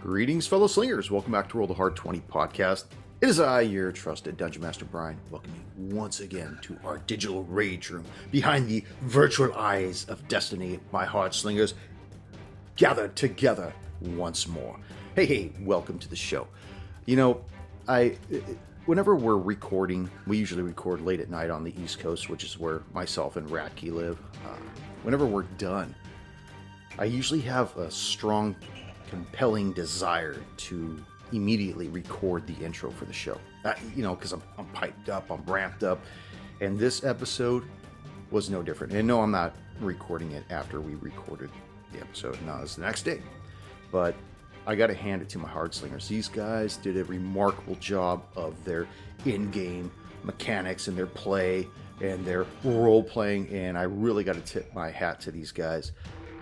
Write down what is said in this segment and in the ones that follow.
Greetings, fellow slingers. Welcome back to Roll the Hard 20 podcast. It is I, your trusted Dungeon Master Brian, welcoming you once again to our digital rage room behind the virtual eyes of destiny. My hard slingers gathered together once more. Hey, welcome to the show. You know, whenever we're recording, we usually record late at night on the East Coast, which is where myself and Ratke live. Whenever we're done, I usually have a strong, compelling desire to immediately record the intro for the show. Because I'm piped up, I'm ramped up, and this episode was no different. And no, I'm not recording it after we recorded the episode. No, it's the next day. But I got to hand it to my hard slingers. These guys did a remarkable job of their in-game mechanics and their play and their role playing, and I really got to tip my hat to these guys.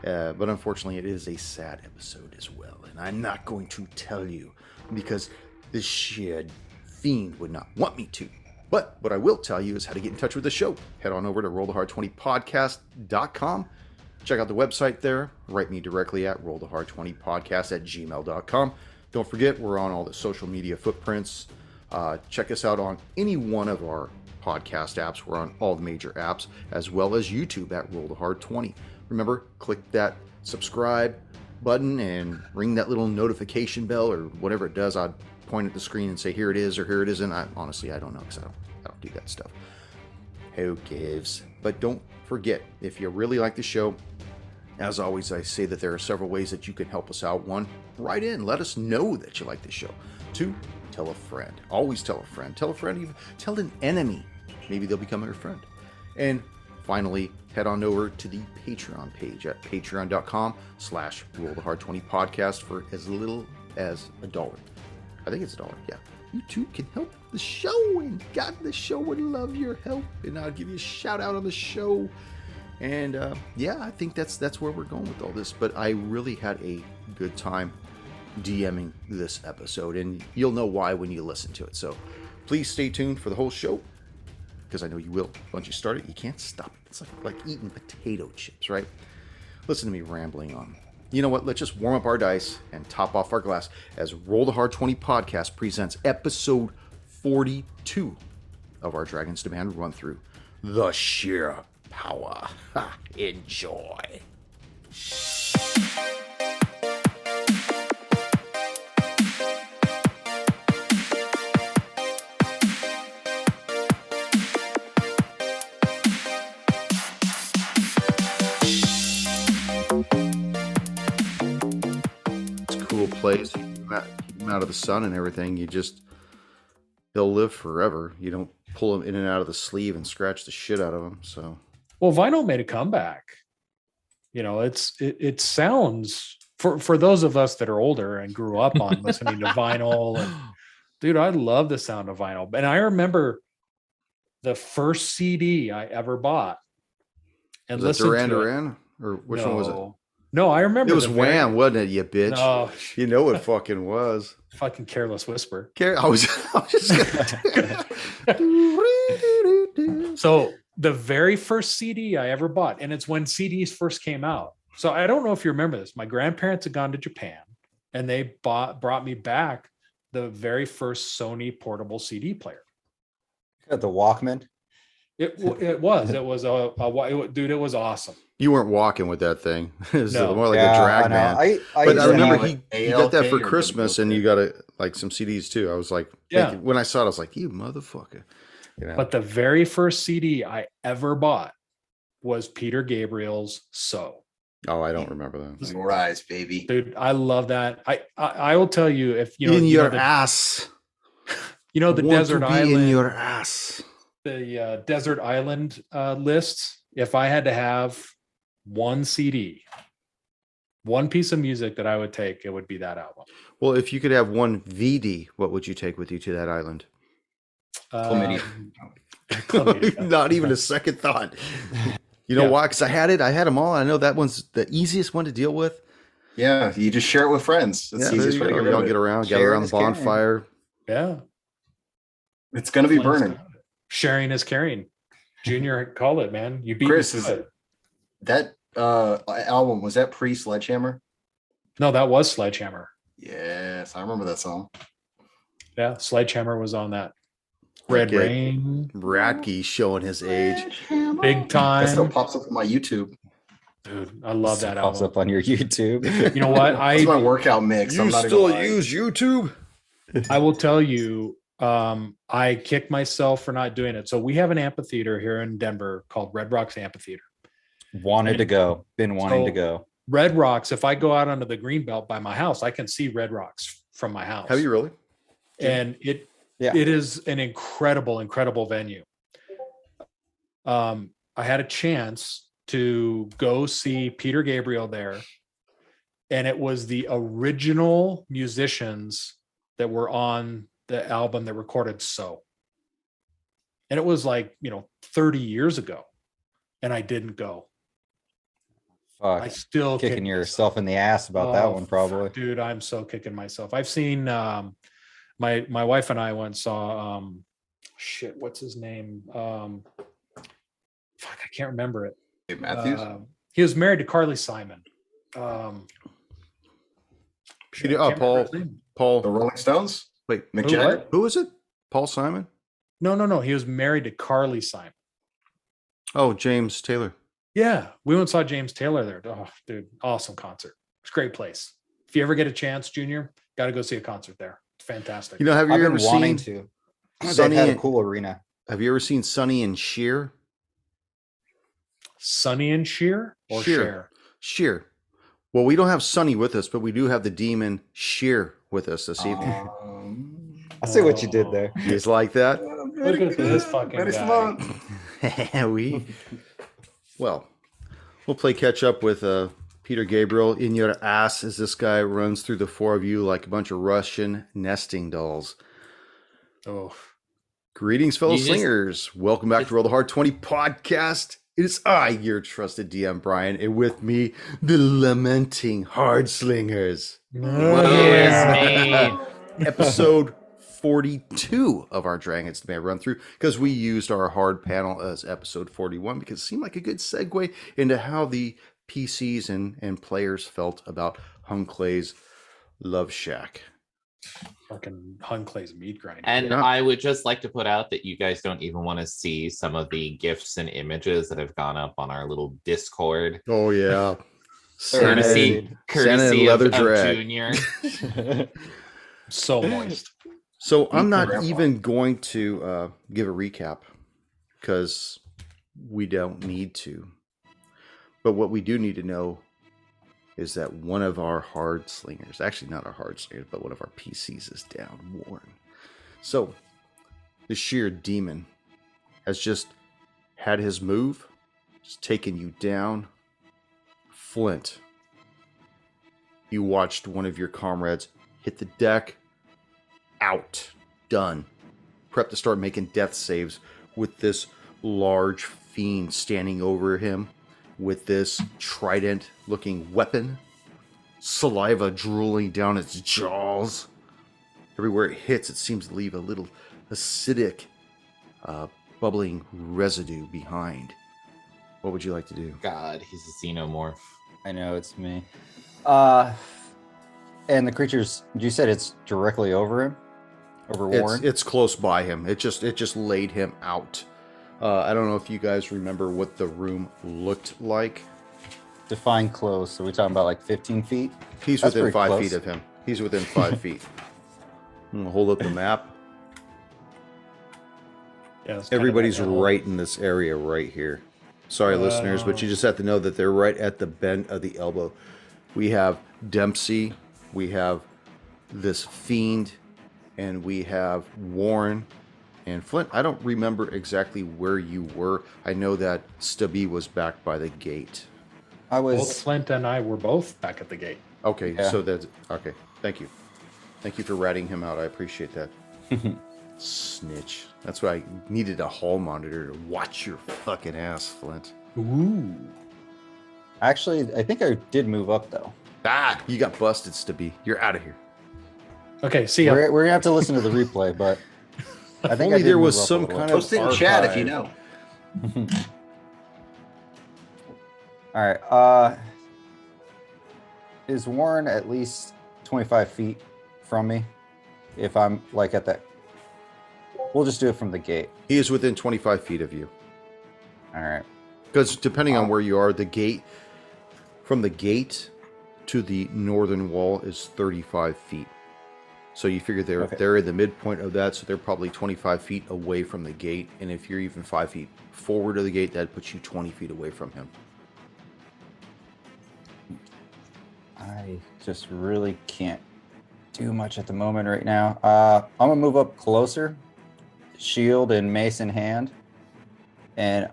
But unfortunately, it is a sad episode as well, and I'm not going to tell you because this Schir fiend would not want me to. But what I will tell you is how to get in touch with the show. Head on over to rollthehard20podcast.com. Check out the website there. Write me directly at rollthehard20podcast@gmail.com. Don't forget, we're on all the social media footprints. Check us out on any one of our podcast apps. We're on all the major apps, as well as YouTube at rollthehard20. Remember, click that subscribe button and ring that little notification bell or whatever it does. I'd point at the screen and say, here it is or here it isn't. Honestly, I don't know because I don't do that stuff. Who gives? But don't forget, if you really like the show, as always, I say that there are several ways that you can help us out. One, write in. Let us know that you like the show. Two, tell a friend. Always tell a friend. Tell a friend. Even tell an enemy. Maybe they'll become your friend. And finally, head on over to the Patreon page at patreon.com/rollthehard20podcast for as little as $1. I think it's $1. Yeah. You too can help the show, and God, the show would love your help, and I'll give you a shout out on the show. And I think that's where we're going with all this. But I really had a good time DMing this episode, and you'll know why when you listen to it. So please stay tuned for the whole show, because I know you will. Once you start it, you can't stop it. It's like eating potato chips, right? Listen to me rambling on. You know what? Let's just warm up our dice and top off our glass as Roll the Hard 20 podcast presents episode 42 of our Dragon's Demand run-through, The Sheer Power. Enjoy. Place, keep him out of the sun and everything. He'll live forever. You don't pull him in and out of the sleeve and scratch the shit out of him. So, well, vinyl made a comeback. You know, it sounds for those of us that are older and grew up on listening to vinyl. And dude, I love the sound of vinyl. And I remember the first CD I ever bought and listened to Duran, or which one was it? No, I remember. It was Wham, wasn't it, you bitch? No. You know it fucking was. Fucking Careless Whisper. I was just So the very first CD I ever bought, and it's when CDs first came out. So I don't know if you remember this. My grandparents had gone to Japan, and they brought me back the very first Sony portable CD player. The Walkman. It was dude. It was awesome. You weren't walking with that thing. It was more like a drag man. But I remember he got that for Christmas, and you got some CDs too. I was like, when I saw it, I was like, you motherfucker. You know? But the very first CD I ever bought was Peter Gabriel's "So." Oh, I don't remember that. Rise, baby. Dude, I love that. I will tell you, if you know in your ass. You know the desert island. In your ass. The desert island lists. If I had to have one CD, one piece of music that I would take, it would be that album. Well, if you could have one VD, what would you take with you to that island? Chlamydia. Not even a second thought. You know why? Because I had them all. I know that one's the easiest one to deal with. Yeah, you just share it with friends. That's the easiest way to y'all get around the bonfire. Yeah. It's going to be burning. Sharing is caring. Junior called it, man. You beat Chris, it. That album, was that pre-Sledgehammer? No, that was Sledgehammer. Yes, I remember that song. Yeah, Sledgehammer was on that. Red Okay. Rain, Radke showing his age. big That still time. pops up on my YouTube. Dude, I love Still that pops album. up on your YouTube. You know what? That's my workout mix. I'm You not still even lying. use YouTube? I will tell you, I kick myself for not doing it. So we have an amphitheater here in Denver called Red Rocks Amphitheater. Wanted to go. Been wanting to So- go. Red Rocks, if I go out onto the green belt by my house, I can see Red Rocks from my house. Have you really? And it Yeah. is an incredible venue. I had a chance to go see Peter Gabriel there, and it was the original musicians that were on the album that recorded So. And it was like, 30 years ago, and I didn't go. Fuck. I still Kicking kick yourself in the ass about that one, probably. Dude, I'm so kicking myself. I've seen my wife and I went and saw what's his name? Fuck, I can't remember it. Dave Matthews. He was married to Carly Simon. Paul. The Rolling Stones. Wait, Mick Who, Jagger. what? who is it? Paul Simon? No. He was married to Carly Simon. Oh, James Taylor. Yeah, we went and saw James Taylor there. Oh, dude, awesome concert. It's a great place. If you ever get a chance, Junior, got to go see a concert there. It's fantastic. You know, have you I've ever been wanting seen to. Sonny? They had a cool arena. Have you ever seen Sonny and Schir? Sonny and Schir or Schir. Cher? Schir. Well, we don't have Sonny with us, but we do have the demon Schir with us this evening. I see what you did there. You guys like that? Look at this fucking Very guy. smart. We'll play catch up with Peter Gabriel in your ass as this guy runs through the four of you like a bunch of Russian nesting dolls. Oh, Greetings, fellow You just- slingers. Welcome back to Roll the Hard 20 podcast. It is I, your trusted DM, Brian, and with me, the lamenting hard slingers. Episode 42 of our Dragons Demand run through, because we used our hard panel as episode 41 because it seemed like a good segue into how the PCs and players felt about Hung Clay's Love Shack. fucking Hun Clay's meat grinder. And Yeah. I would just like to put out that you guys don't even want to see some of the GIFs and images that have gone up on our little Discord. Oh, yeah. They're Courtesy, Santa of, leather of drag. Junior. So moist. So I'm not Grandpa. even going to give a recap because we don't need to. But what we do need to know is that one of our hard slingers, actually not our hard slingers, but one of our PCs is down, Warren. So the sheer demon has just had his move, just taken you down. Flint, you watched one of your comrades hit the deck. Out. Done. Prep to start making death saves with this large fiend standing over him with this trident looking weapon. Saliva drooling down its jaws. Everywhere it hits, it seems to leave a little acidic, bubbling residue behind. What would you like to do? God, he's a xenomorph. I know it's me. And the creatures, you said it's directly over him? Over Warren? It's close by him. It just laid him out. I don't know if you guys remember what the room looked like. Define close. So we're talking about like 15 feet? He's That's within pretty 5 close. feet of him. He's within 5 feet. I'm gonna hold up the map. Yeah, it's kind of Everybody's that right in this area right here. Sorry, listeners, but you just have to know that they're right at the bend of the elbow. We have Dempsey, we have this fiend, and we have Warren and Flint. I don't remember exactly where you were. I know that Stubby was back by the gate. I Both was. Flint and I were both back at the gate. Okay, Yeah. so that's okay. Thank you. Thank you for ratting him out. I appreciate that. Snitch. That's why I needed a hall monitor to watch your fucking ass, Flint. Ooh. Actually, I think I did move up though. Ah, you got busted, Stubby. You're out of here. Okay, see ya. We're gonna have to listen to the replay, but I think only I did there was move up a some little kind bit. of Post it in chat if you know. All right. Is Warren at least 25 feet from me. If I'm like at that, we'll just do it from the gate. He is within 25 feet of you. All right. Because depending on where you are, from the gate to the northern wall is 35 feet. So you figure they're in the midpoint of that, so they're probably 25 feet away from the gate. And if you're even 5 feet forward of the gate, that puts you 20 feet away from him. I just really can't do much at the moment right now. I'm gonna move up closer, shield and mace in hand, and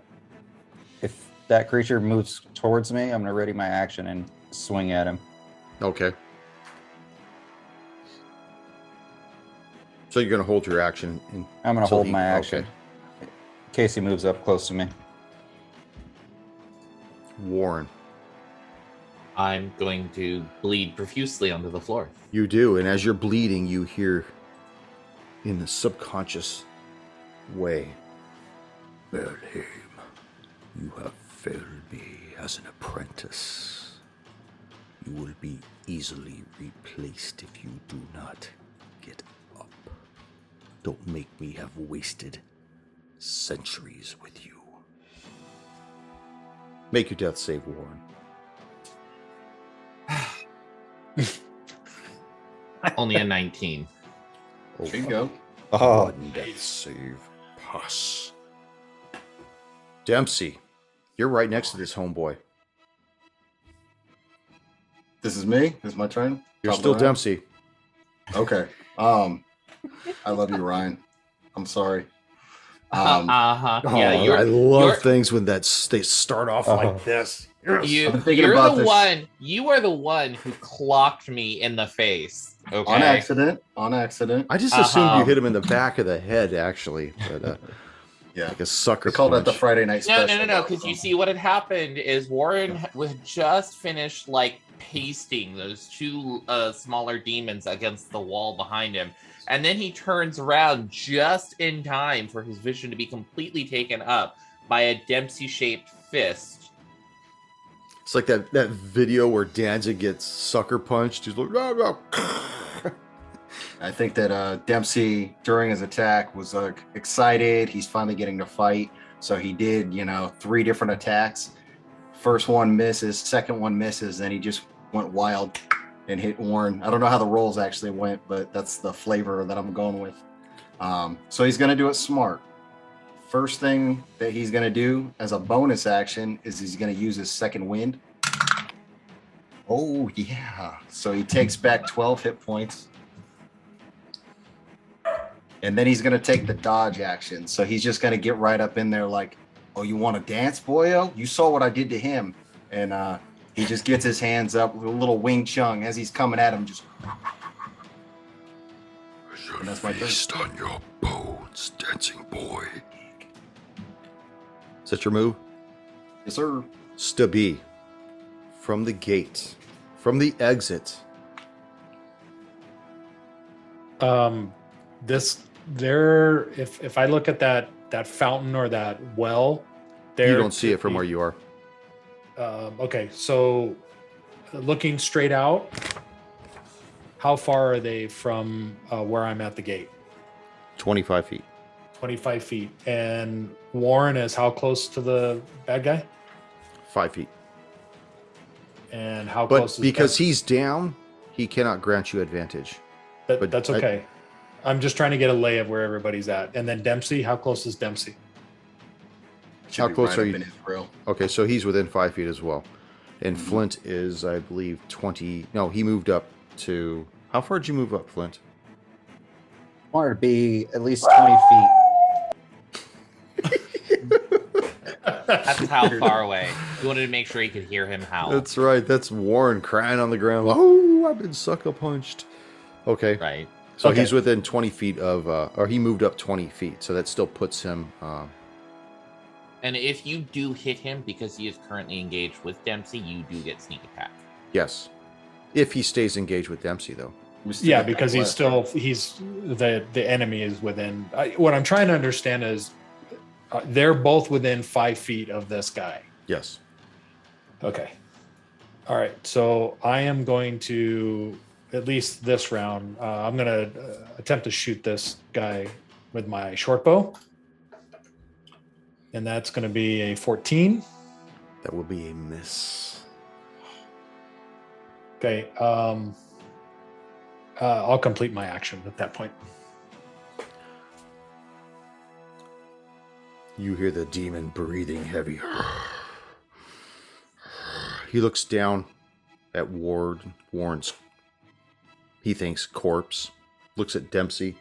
if that creature moves towards me, I'm gonna ready my action and swing at him. Okay. So you're going to hold your action. I'm gonna hold my action in case he moves up close to me. Warren. I'm going to bleed profusely onto the floor. You do, and as you're bleeding, you hear in the subconscious way, Berlheim, you have failed me as an apprentice. You will be easily replaced if you do not get up. Don't make me have wasted centuries with you. Make your death save, Warren. Only a 19. Oh, There you go. Oh, one death save. Pass. Dempsey, you're right next to this homeboy. This is me. This is my turn. You're Top still of the round? Dempsey. Okay. I love you, Ryan. I'm sorry. Yeah, Oh, you're, I love you're- things when they start off like this. Yes. I've been thinking you're about the this. one. You are the one who clocked me in the face. Okay. On accident. On accident. I just assumed you Uh-huh. hit him in the back of the head, actually, but Yeah. like a sucker We called that punch. the Friday night No, special. no. Because you see, what had happened is Warren was just finished like pasting those two smaller demons against the wall behind him, and then he turns around just in time for his vision to be completely taken up by a Dempsey-shaped fist. It's like that video where Danzig gets sucker punched. He's like, no. I think that Dempsey, during his attack, was excited. He's finally getting to fight. So he did, 3 different attacks. First one misses, second one misses, then he just went wild and hit Warren. I don't know how the rolls actually went, but that's the flavor that I'm going with. So he's going to do it smart. First thing that he's going to do as a bonus action is he's going to use his second wind. Oh, yeah. So he takes back 12 hit points. And then he's going to take the dodge action. So he's just going to get right up in there like, oh, you want to dance, boyo? You saw what I did to him. And he just gets his hands up with a little Wing Chun as he's coming at him. Just. And that's my turn. Feast on your bones, dancing boy. Is that your move? Yes, sir. Stubby, from the gate, from the exit. If I look at that fountain or that well, there You don't see it from where you are. Okay, so looking straight out, how far are they from where I'm at the gate? 25 feet. 25 feet. And Warren is how close to the bad guy? 5 feet. And how But close is because Dempsey? he's down, he cannot grant you advantage. but That's I- okay. I'm just trying to get a lay of where everybody's at. And then Dempsey, how close is Dempsey? Should How be close right are up you? in his grill. Okay, so he's within 5 feet as well. And Flint is, I believe, 20. No, he moved up to. How far did you move up, Flint? I wanted to be at least 20 feet. That's how far away. You wanted to make sure he could hear him howl. That's right. That's Warren crying on the ground. Oh, I've been sucker punched. Okay. Right. So Okay. he's within 20 feet of, or he moved up 20 feet. So that still puts him. And if you do hit him because he is currently engaged with Dempsey, you do get sneak attack. Yes. If he stays engaged with Dempsey, though. We still Yeah, got that because left. the enemy is within. What I'm trying to understand is they're both within 5 feet of this guy. Yes. Okay. All right. So I am going to, at least this round. I'm going to attempt to shoot this guy with my short bow. And that's going to be a 14. That will be a miss. Okay. I'll complete my action at that point. You hear the demon breathing heavy. He looks down at Warren's, he thinks, corpse. Looks at Dempsey. And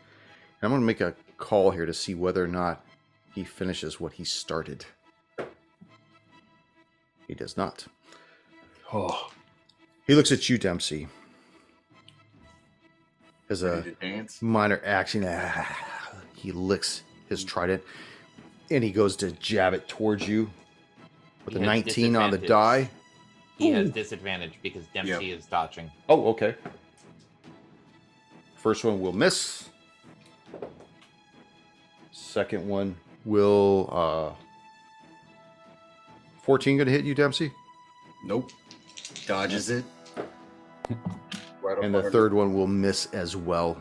I'm going to make a call here to see whether or not he finishes what he started. He does not. Oh, He looks at you, Dempsey. As a Ready to dance? minor action, he licks his trident and he goes to jab it towards you with He a has 19 on the disadvantage. die. He has disadvantage because Dempsey is dodging. Oh, okay. First one will miss. Second one will 14 gonna hit you, Dempsey. Nope. Dodges it. Right And up the under. third one will miss as well.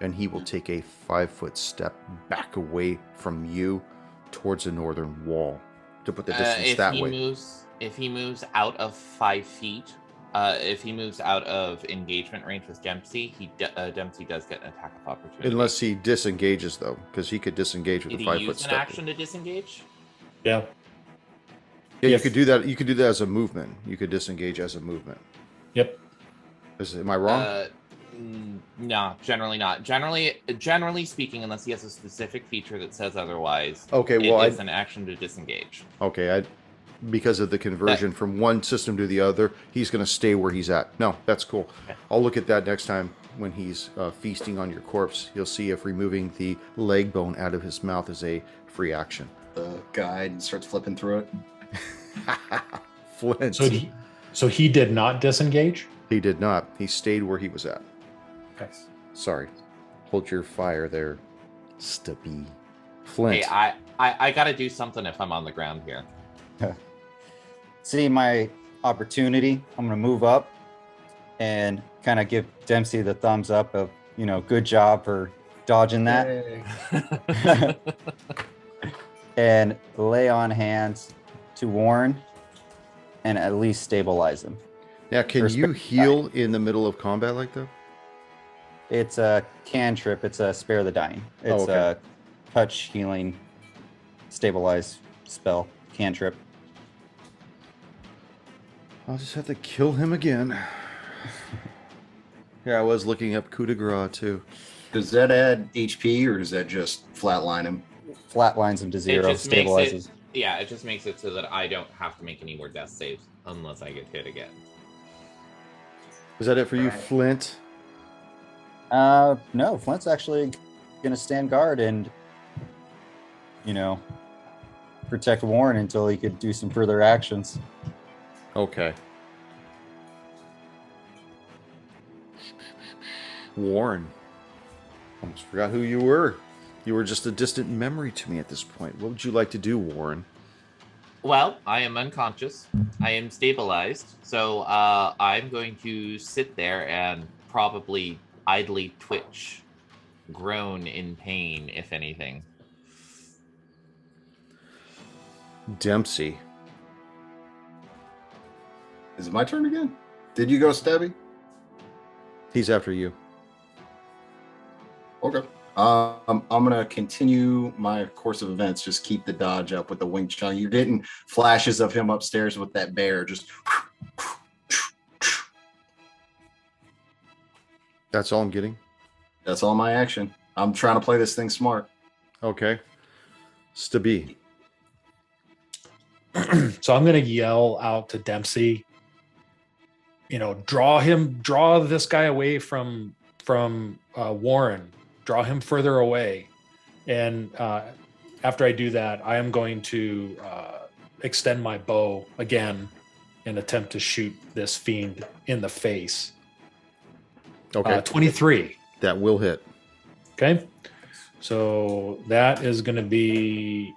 And he will take a 5-foot step back away from you towards the northern wall to put the distance that way. If he moves out of 5 feet, if he moves out of engagement range with Dempsey, Dempsey does get an attack of opportunity. Unless he disengages, though, because he could disengage with Did a he 5-foot use an step. action to disengage? yeah. Yeah, you If- could do that. You could do that as a movement. You could disengage as a movement. Yep. Am I wrong? No, generally not. Generally speaking, unless he has a specific feature that says otherwise, Okay, well, it's an action to disengage. Okay, because of the conversion from one system to the other, he's going to stay where he's at. No, that's cool. Okay. I'll look at that next time when he's feasting on your corpse. You'll see if removing the leg bone out of his mouth is a free action. The guide starts flipping through it. Flint. So he did not disengage? He did not. He stayed where he was at. Okay. Sorry. Hold your fire there, Stubby. Flint. Hey, I gotta do something if I'm on the ground here. See my opportunity. I'm going to move up and kind of give Dempsey the thumbs up of, good job for dodging that. And lay on hands to Warren and at least stabilize him. Now, can Respect you the heal in the middle of combat like that? It's a cantrip. It's a spare the dying. It's okay. a touch healing stabilize spell cantrip. I'll just have to kill him again. Yeah, I was looking up coup de grace too. Does that add HP or does that just flatline him? Flatlines him to zero. just makes Stabilizes. it just makes it so that I don't have to make any more death saves unless I get hit again. Is that it for you, Flint? No, Flint's actually gonna stand guard and, protect Warren until he could do some further actions. Okay. Warren. Almost forgot who you were. You were just a distant memory to me at this point. What would you like to do, Warren? Well, I am unconscious. I am stabilized. So I'm going to sit there and probably idly twitch, groan in pain, if anything. Dempsey. Is it my turn again? Did you go, Stabby? He's after you. Okay. I'm gonna continue my course of events. Just keep the dodge up with the Wing Chun. You're getting flashes of him upstairs with that bear. Just That's all I'm getting? that's all my action. I'm trying to play this thing smart. Okay. Stubby. So I'm going to yell out to Dempsey, draw this guy away from Warren, draw him further away. And after I do that, I am going to extend my bow again and attempt to shoot this fiend in the face. Okay. 23. That will hit. Okay. So that is going to be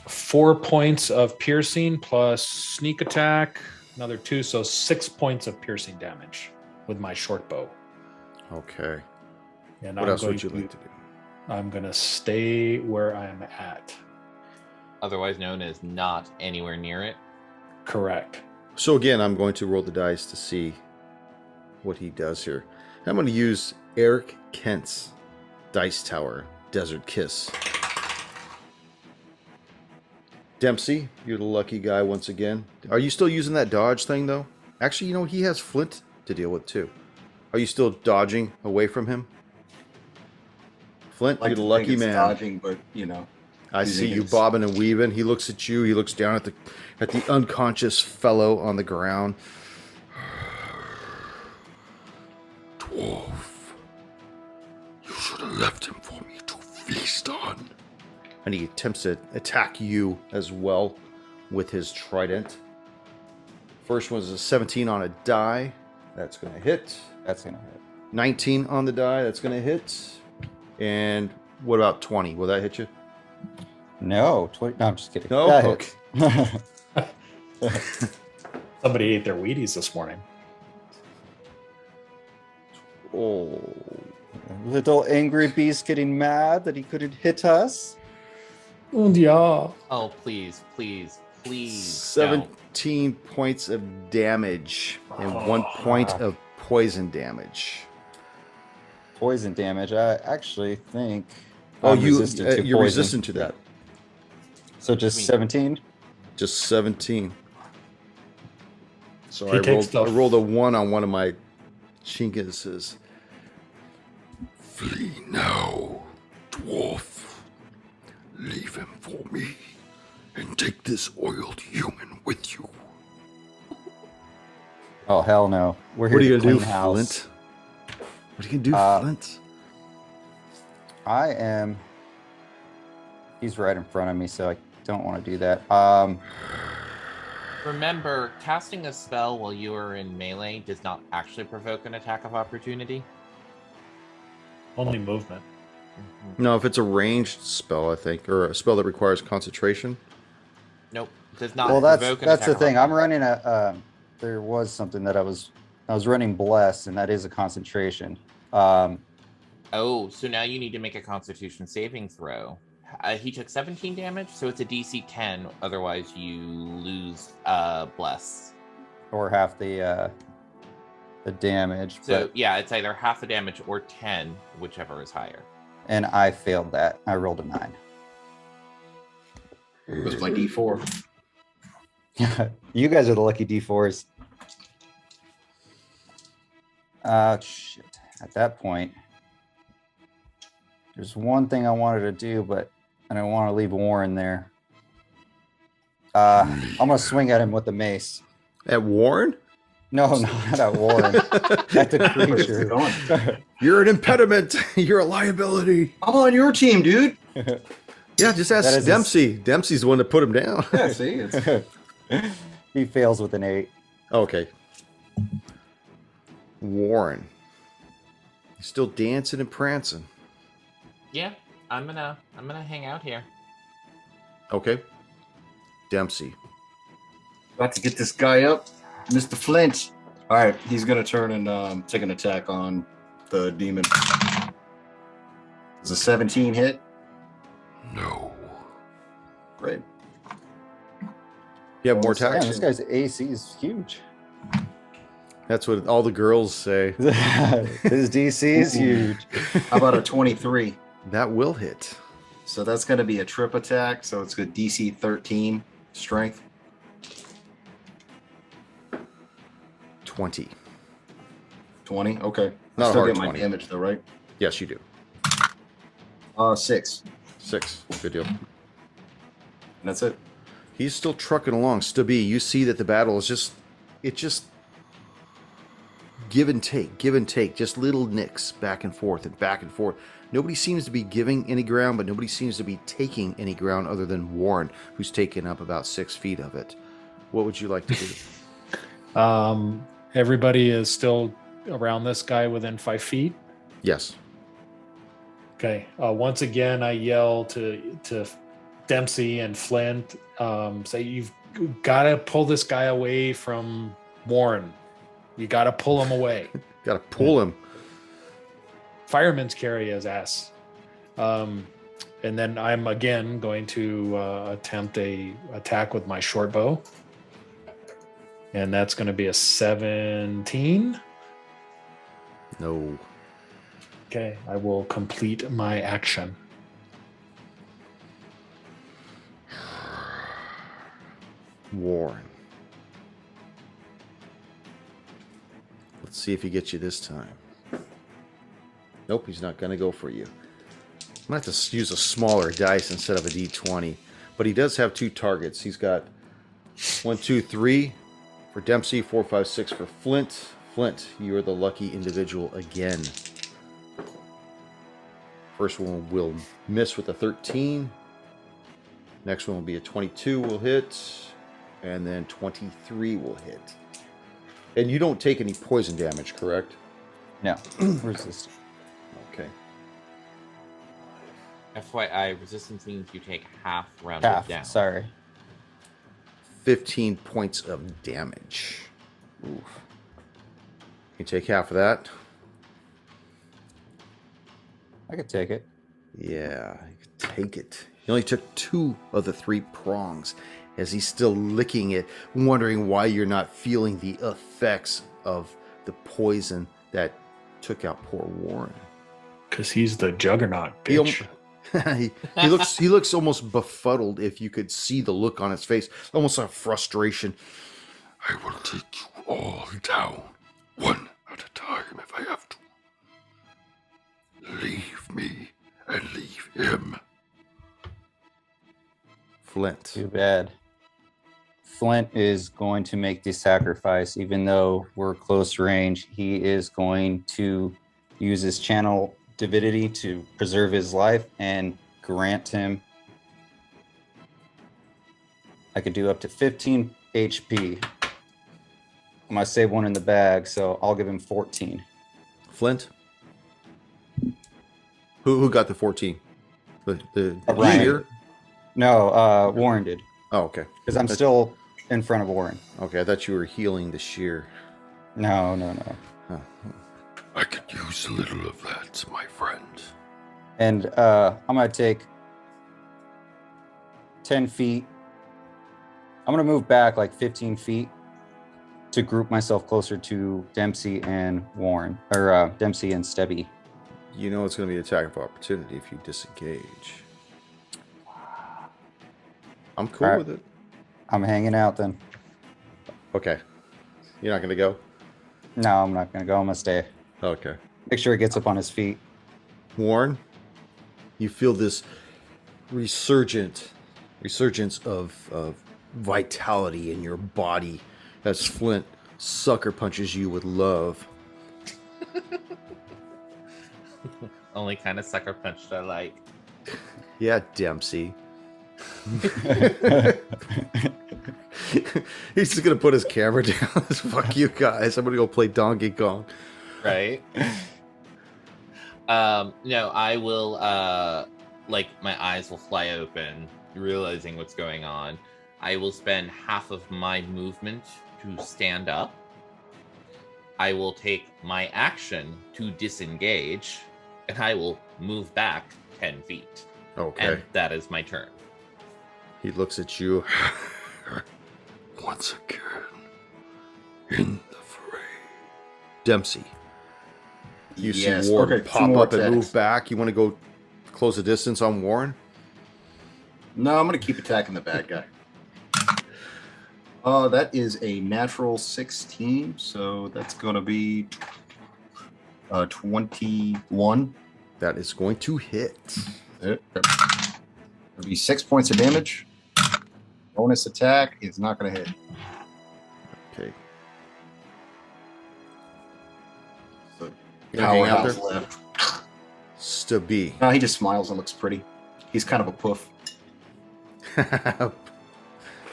4 points of piercing plus sneak attack, another 2. So 6 points of piercing damage. with my short bow. Okay. And What else would you like to do? I'm going to stay where I'm at. Otherwise known as not anywhere near it. Correct. So again, I'm going to roll the dice to see what he does here. I'm going to use Eric Kent's Dice Tower Desert Kiss. Dempsey, you're the lucky guy once again. Are you still using that dodge thing, though? Actually, he has Flint to deal with, too. Are you still dodging away from him? Flint, Like you're the to lucky think it's man. dodging, but I using see you his- bobbing and weaving. He looks at you. He looks down at the unconscious fellow on the ground. Dwarf, you should have left him for me to feast on. And he attempts to attack you as well with his trident. First one's a 17 on a die. That's going to hit. That's gonna hit. 19 on the die. That's going to hit. And what about 20? Will that hit you? No, no, I'm just kidding. No? That Okay. hits. Somebody ate their Wheaties this morning. Oh. Little angry beast getting mad that he couldn't hit us. Und ja. Oh, please, please, please. 17 points of damage and 1 point of poison damage. Poison damage. I actually think. Oh, I'm resistant to you're poison. resistant to that. So just 17. Just 17. So He takes I rolled a 1 on one of my chinguses. Flee now, dwarf. Leave him for me and take this oiled human with you. Oh hell no! We're here What are you to gonna do, clean house. Flint? What are you gonna do, Flint? I am. He's right in front of me, so I don't want to do that. Remember, casting a spell while you are in melee does not actually provoke an attack of opportunity. Only movement. No, if it's a ranged spell, I think, or a spell that requires concentration. Nope, does not Well, provoke an that's attack the of thing. I'm opportunity. running a. There was something that I was running bless, and that is a concentration. Oh, so now you need to make a Constitution saving throw. He took 17 damage, so it's a DC 10. Otherwise, you lose bless. Or half the damage. So but, yeah, it's either half the damage or 10, whichever is higher. and I failed that. I rolled a 9. it was my D4. You guys are the lucky D4s. Shit. At that point, there's one thing I wanted to do, but I don't want to leave Warren there. I'm gonna swing at him with the mace. At Warren? No, not at Warren. At the Where's it creature. going? You're an impediment. You're a liability. I'm on your team, dude. Yeah, just ask That is Dempsey. Dempsey's the one to put him down. Yeah, see, it's He fails with an 8. Okay. Warren. He's still dancing and prancing. Yeah, I'm gonna hang out here. Okay. Dempsey. about to get this guy up, Mr. Flint. All right, he's gonna turn and take an attack on the demon. Does a 17 hit? No. Great. You have more Man, attacks? this guy's AC is huge. That's what all the girls say. His DC is huge. How about a 23? That will hit. So that's going to be a trip attack. So it's good DC 13 strength. 20. 20. Okay. Not a Still hard get my 20. damage though, right? Yes, you do. 6. 6. Good deal. And that's it. He's still trucking along. Stubby, you see that the battle is just give and take, just little nicks back and forth and back and forth. Nobody seems to be giving any ground, but nobody seems to be taking any ground other than Warren, who's taken up about 6 feet of it. What would you like to do? Everybody is still around this guy within 5 feet. Yes. Okay. Once again, I yell to Dempsey and Flint, say, you've got to pull this guy away from Warren. You got to pull him away. Got to pull him. Firemen's carry his ass. And then I'm again going to attempt a attack with my short bow. And that's going to be a 17. No. Okay, I will complete my action. Warren. Let's see if he gets you this time. Nope, he's not going to go for you. I'm going to have to use a smaller dice instead of a d20. But he does have 2 targets. He's got 1, 2, 3 for Dempsey, 4, 5, 6 for Flint. Flint, you are the lucky individual again. First one will miss with a 13. Next one will be a 22 will hit. And then 23 will hit. And you don't take any poison damage, correct? No. Resist. Okay. FYI, resistance means you take half rounded Half. down. Sorry. 15 points of damage. Oof. You take half of that. I could take it. Yeah, you can take it. He only took 2 of the 3 prongs as he's still licking it, wondering why you're not feeling the effects of the poison that took out poor Warren. Because he's the juggernaut, He bitch. he looks almost befuddled if you could see the look on his face, almost a frustration. I will take you all down, one at a time if I have to. Leave me and leave him. Flint. Too bad. Flint is going to make the sacrifice, even though we're close range. He is going to use his channel divinity to preserve his life and grant him. I could do up to 15 HP. I'm gonna save one in the bag, so I'll give him 14. Flint? Who got the 14? The Ryan. Schir? No, Warren did. Oh, okay. Because I'm still in front of Warren. Okay, I thought you were healing the Schir. No. Huh. I could use a little of that, my friend. And I'm gonna take 10 feet. I'm gonna move back like 15 feet to group myself closer to Dempsey and Warren, or Dempsey and Stebby. You know it's going to be an attack of opportunity if you disengage. I'm cool All right. with it. I'm hanging out then. Okay. You're not going to go? No, I'm not gonna go. I'm gonna stay. Okay. Make sure he gets up on his feet. Warren, you feel this resurgence of vitality in your body as Flint sucker punches you with love. Only kind of sucker punched I like. Yeah, Dempsey. He's just gonna put his camera down. Fuck you guys. I'm gonna go play Donkey Kong. Right? No, I will like my eyes will fly open, realizing what's going on. I will spend half of my movement to stand up. I will take my action to disengage, and I will move back 10 feet. Okay. And that is my turn. He looks at you. Once again, in the fray. Dempsey. You Yes, see Warren okay, two pop more up and attacks. move back. You want to go close the distance on Warren? No, I'm gonna keep attacking the bad guy. That is a natural 16, so that's gonna be 21. That is going to hit. It'll be 6 points of damage. Bonus attack is not gonna hit. Okay. So You gonna hang out powerhouse there? left. Stubby. No, he just smiles and looks pretty. He's kind of a poof.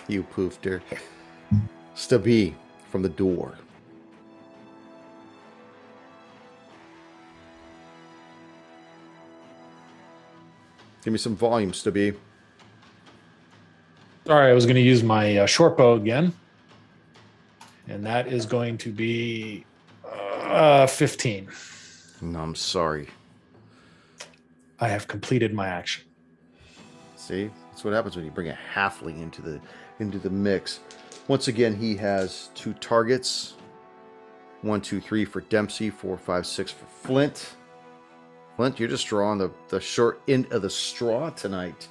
You poofed her. Stubby from the door. Give me some volume, Stubby. Sorry, I was going to use my short bow again. And and that is going to be 15. No, I'm sorry. I have completed my action. See, that's what happens when you bring a halfling into the mix. Once again, he has 2 targets. 1, 2, 3 for Dempsey, 4, 5, 6 for Flint. Flint, you're just drawing the short end of the straw tonight.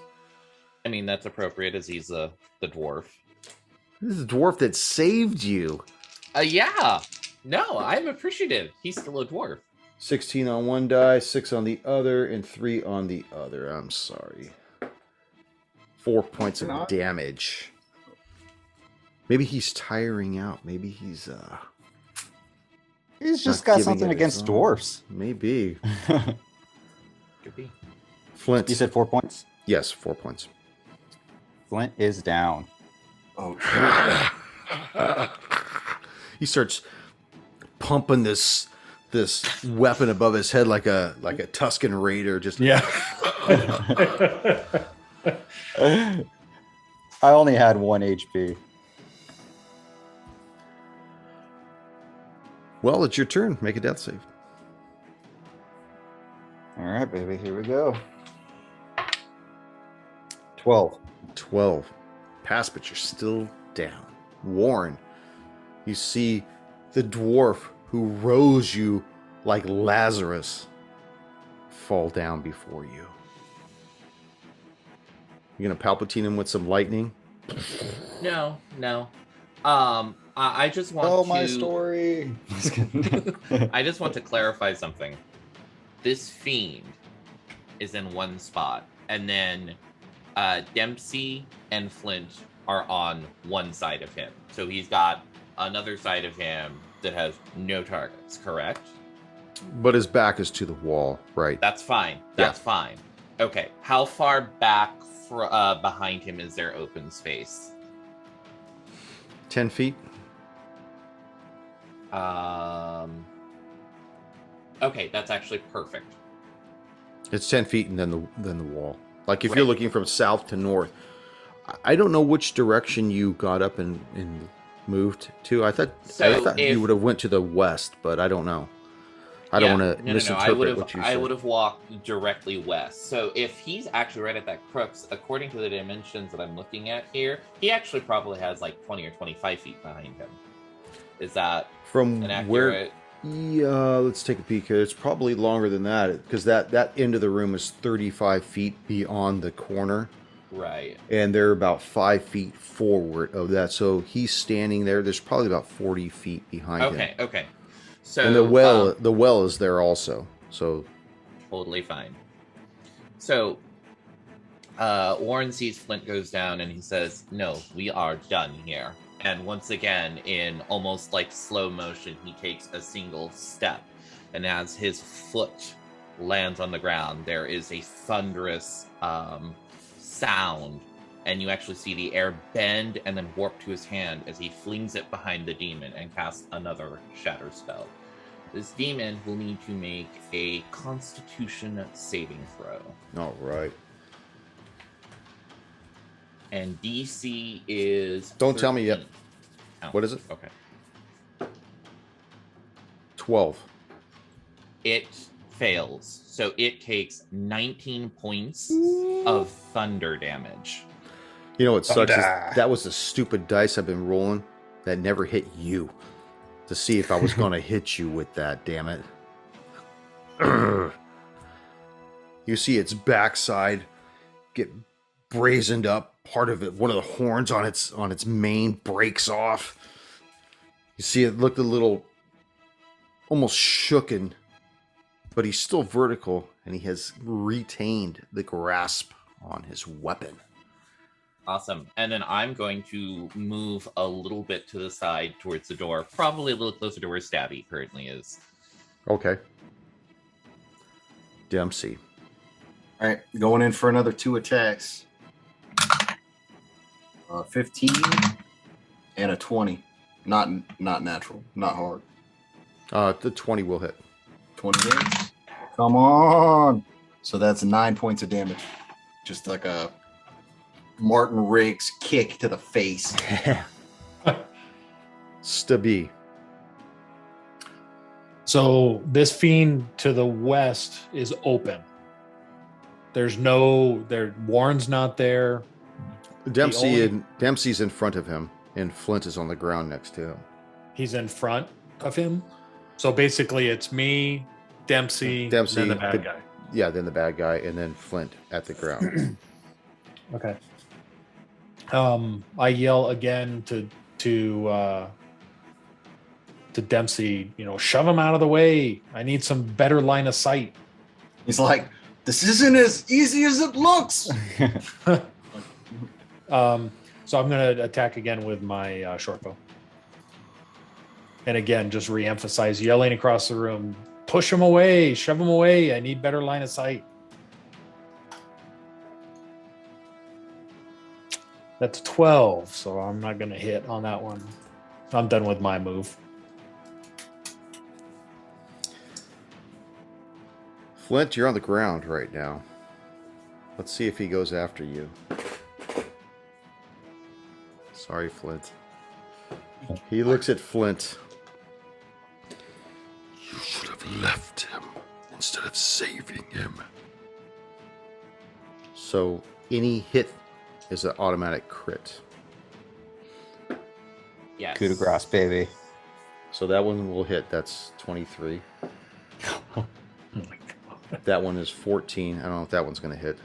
I mean, that's appropriate as he's the dwarf. This is the dwarf that saved you. Yeah. No, I'm appreciative. He's still a dwarf. 16 on one die, 6 on the other, and 3 on the other. I'm sorry. 4 points of damage. Maybe he's tiring out. Maybe he's just got something against dwarfs. Maybe. Could be. Flint. You said 4 points? Yes, 4 points. Flint is down. Oh, He starts pumping this weapon above his head like a Tuscan raider. Just Yeah. I only had 1 HP. Well, it's your turn. Make a death save. All right, baby. Here we go. 12. 12. Pass, but you're still down. Warren, you see the dwarf who rose you like Lazarus fall down before you. You're going to Palpatine him with some lightning? No. I just want Tell to. my story. I just want to clarify something. This fiend is in one spot, and then Dempsey and Flint are on one side of him. So he's got another side of him that has no targets, correct? But his back is to the wall, right? That's fine. That's fine. Okay. How far back behind him is there open space? 10 feet? Okay, that's actually perfect. It's 10 feet and then the wall. Like if Right. you're looking from south to north. I don't know which direction you got up and moved to. I thought you would have went to the west, but I don't know. I don't want to misinterpret what you said. I would have walked directly west. So if he's actually right at that crux, according to the dimensions that I'm looking at here, he actually probably has like 20 or 25 feet behind him. Is that From an where? accurate? Yeah, let's take a peek here. It's probably longer than that because that end of the room is 35 feet beyond the corner. Right. And they're about 5 feet forward of that. So he's standing there. There's probably about 40 feet behind him. Okay. So And the well is there also. So totally fine. So Warren sees Flint goes down and he says, "No, we are done here." And once again, in almost like slow motion, he takes a single step. And as his foot lands on the ground, there is a thunderous sound. And you actually see the air bend and then warp to his hand as he flings it behind the demon and casts another shatter spell. This demon will need to make a Constitution saving throw. all right. And DC is... Don't tell me yet. Oh, What is it? Okay. 12. It fails. So it takes 19 points of thunder damage. You know what sucks is Thunder. that was the stupid dice I've been rolling that never hit you to see if I was going to hit you with that, damn it. You see its backside get brazened up. Part of it, one of the horns on its mane breaks off. You see it looked a little almost shooken, but he's still vertical and he has retained the grasp on his weapon. Awesome. And then I'm going to move a little bit to the side towards the door, probably a little closer to where Stabby currently is. Okay. Dempsey. All right, going in for another 2 attacks. 15 and a 20. Not natural, not hard. The 20 will hit. 20 hits. Come on. So that's 9 points of damage. Just like a Martin Riggs kick to the face. Stubby. So this fiend to the west is open. There's Warren's not there. Dempsey's in front of him, and Flint is on the ground next to him. He's in front of him. So basically it's me, Dempsey, and then the bad guy. Yeah, then the bad guy, and then Flint at the ground. Okay. I yell again to Dempsey, shove him out of the way. I need some better line of sight. He's like, this isn't as easy as it looks. So I'm going to attack again with my short bow. And again, just re-emphasize yelling across the room, push him away, shove him away. I need better line of sight. That's 12, so I'm not going to hit on that one. I'm done with my move. Flint, you're on the ground right now. Let's see if he goes after you. Sorry, Flint. He looks at Flint. You should have left him instead of saving him. So any hit is an automatic crit. Yes. Coup de grace, baby. So that one will hit. That's 23. Oh my God. That one is 14. I don't know if that one's going to hit.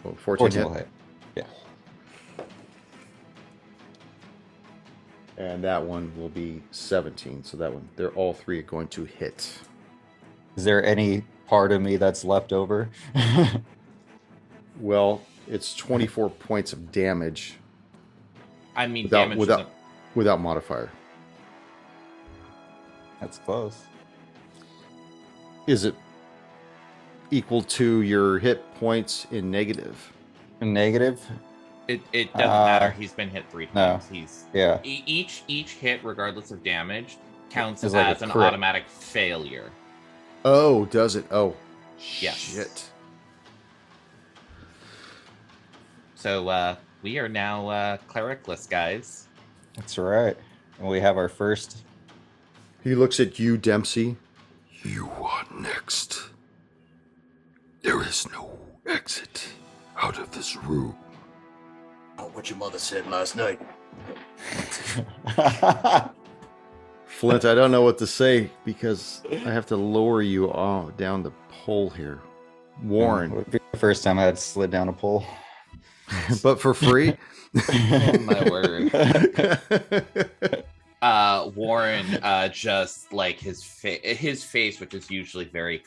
Oh, 14 hit. Will hit. Yeah. And that one will be 17. So that one, they're all three are going to hit. Is there any part of me that's left over? Well, it's 24 points of damage I mean, damage without modifier. That's close. Is it equal to your hit points in negative? Negative? It doesn't matter. He's been hit 3 no. times. He's Yeah. Each hit, regardless of damage, counts It's as like a an crit. automatic failure. Oh, does it? Oh, Yes. shit. So we are now clericless, guys. That's right. And we have our first. He looks at you, Dempsey. You are next. There is no exit out of this room. Oh, what your mother said last night. Flint, I don't know what to say because I have to lower you down the pole here. Warren, Would be the first time I had slid down a pole. but for free? Oh my word. Warren, just like his face, which is usually very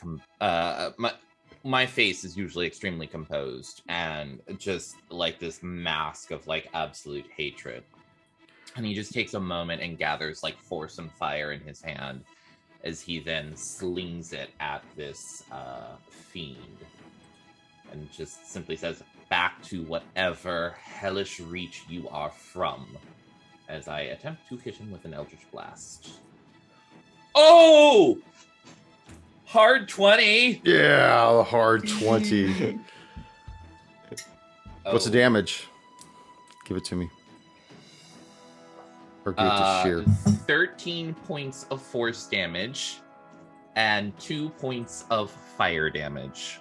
my face is usually extremely composed, and just like this mask of like absolute hatred. And he just takes a moment and gathers like force and fire in his hand as he then slings it at this fiend, and just simply says, "Back to whatever hellish reach you are from," as I attempt to hit him with an Eldritch Blast. Oh! Hard 20! Yeah, the hard 20. What's the damage? Give it to me. Or give it to Schir. 13 points of force damage and 2 points of fire damage.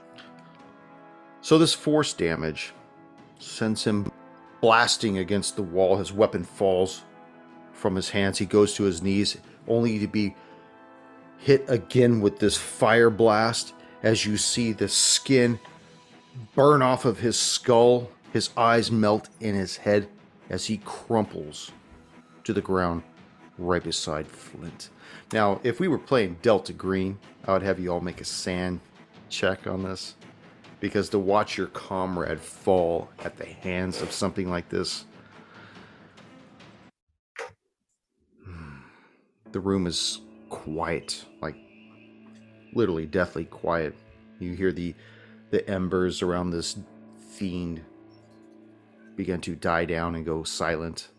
So this force damage sends him blasting against the wall. His weapon falls from his hands. He goes to his knees, only to be hit again with this fire blast as you see the skin burn off of his skull. His eyes melt in his head as he crumples to the ground right beside Flint. Now, if we were playing Delta Green, I would have you all make a sand check on this, because to watch your comrade fall at the hands of something like this, the room is quiet, like literally deathly quiet. You hear the embers around this fiend begin to die down and go silent.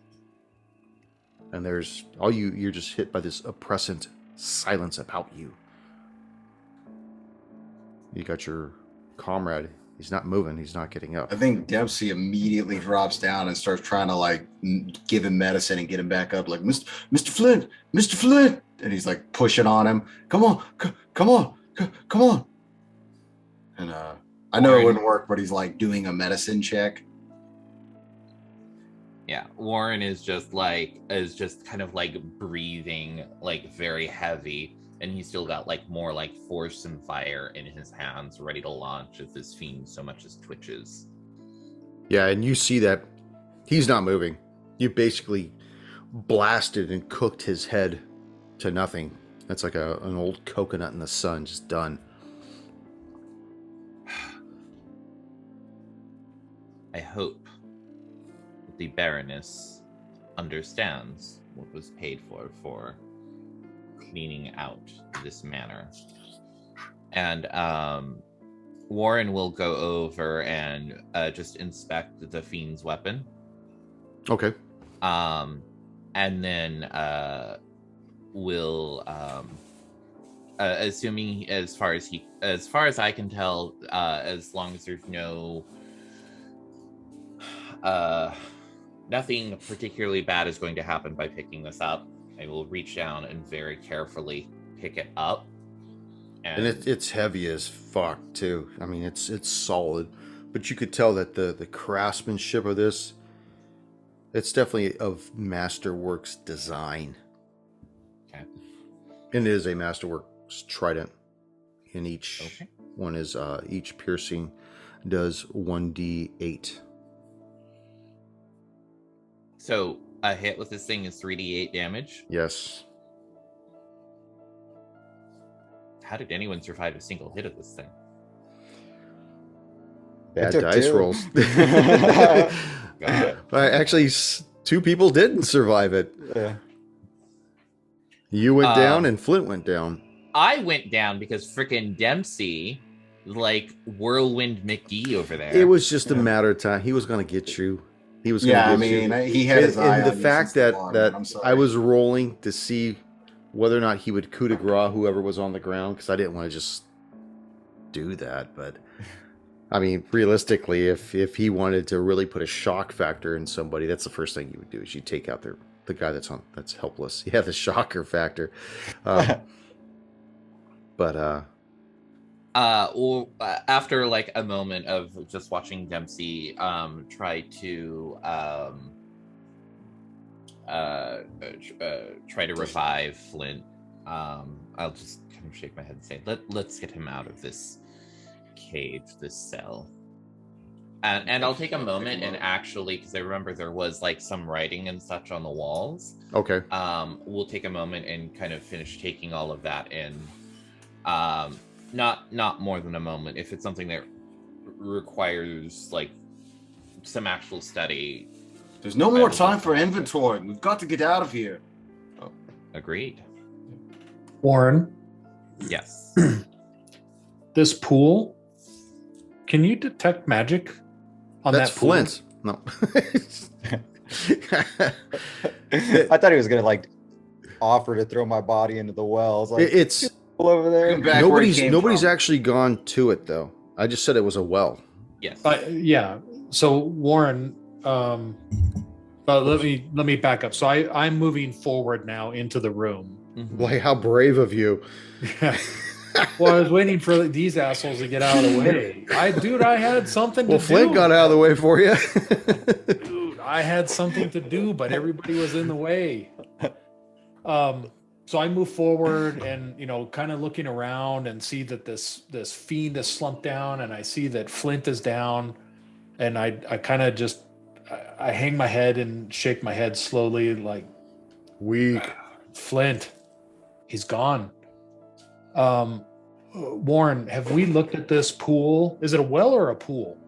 And there's you're just hit by this oppressant silence about you. You got your comrade He's not moving. He's not getting up. I think Dempsey immediately drops down and starts trying to like give him medicine and get him back up. Like, Mr. Flint, Mr. Flint, and he's like pushing on him. Come on, come on, come on. And I know it wouldn't work, but he's like doing a medicine check. Yeah, Warren is just kind of like breathing like very heavy, and he's still got like more like force and fire in his hands, ready to launch if this fiend so much as twitches. Yeah, and you see that he's not moving. You basically blasted and cooked his head to nothing. That's like an old coconut in the sun, just done. I hope the Baroness understands what was paid for cleaning out this manor. And Warren will go over and just inspect the fiend's weapon. Okay. And then will assuming as far as I can tell, as long as there's no nothing particularly bad is going to happen by picking this up, I will reach down and very carefully pick it up. And it's heavy as fuck too. I mean, it's solid, but you could tell that the craftsmanship of this, it's definitely of Masterworks design. Okay. And it is a Masterworks trident. And each one is each piercing does 1d8. So a hit with this thing is 3d8 damage. Yes. How did anyone survive a single hit of this thing? Bad took dice 2. rolls. God. Actually, 2 people didn't survive it. Yeah. You went down and Flint went down. I went down because frickin' Dempsey, like Whirlwind McGee over there. It was just a matter of time. He was going to get you. He was going to get you. He had his eye And on the you fact since that the I'm sorry. I was rolling to see whether or not he would coup de grace whoever was on the ground, because I didn't want to just do that. But I mean, realistically, if he wanted to really put a shock factor in somebody, that's the first thing you would do, is you take out the guy that's helpless. Yeah, the shocker factor. After like a moment of just watching Dempsey try to revive Flint, I'll just kind of shake my head and say, let's get him out of this cage, this cell. And I'll take a moment and actually, because I remember there was like some writing and such on the walls. Okay. We'll take a moment and kind of finish taking all of that in. Not more than a moment. If it's something that requires like some actual study. There's no more time for inventory. We've got to get out of here. Oh, agreed. Warren, Yes. this pool, can you detect magic on That's that pool? Flint. No. I thought he was gonna like offer to throw my body into the wells. Like, It's over there. Back where he came nobody's from. actually gone to it though. I just said it was a well. Yes. Yeah. So Warren, let me back up. So I'm moving forward now into the room. Mhm. Boy, how brave of you. Well, I was waiting for these assholes to get out of the way. I had something Well, to Flint do. got out of the way for you. Dude, I had something to do, but everybody was in the way. So I move forward and, kind of looking around and see that this fiend is slumped down, and I see that Flint is down, and I kind of just I hang my head and shake my head slowly, like, Weak. Flint, he's gone. Warren, have we looked at this pool? Is it a well or a pool?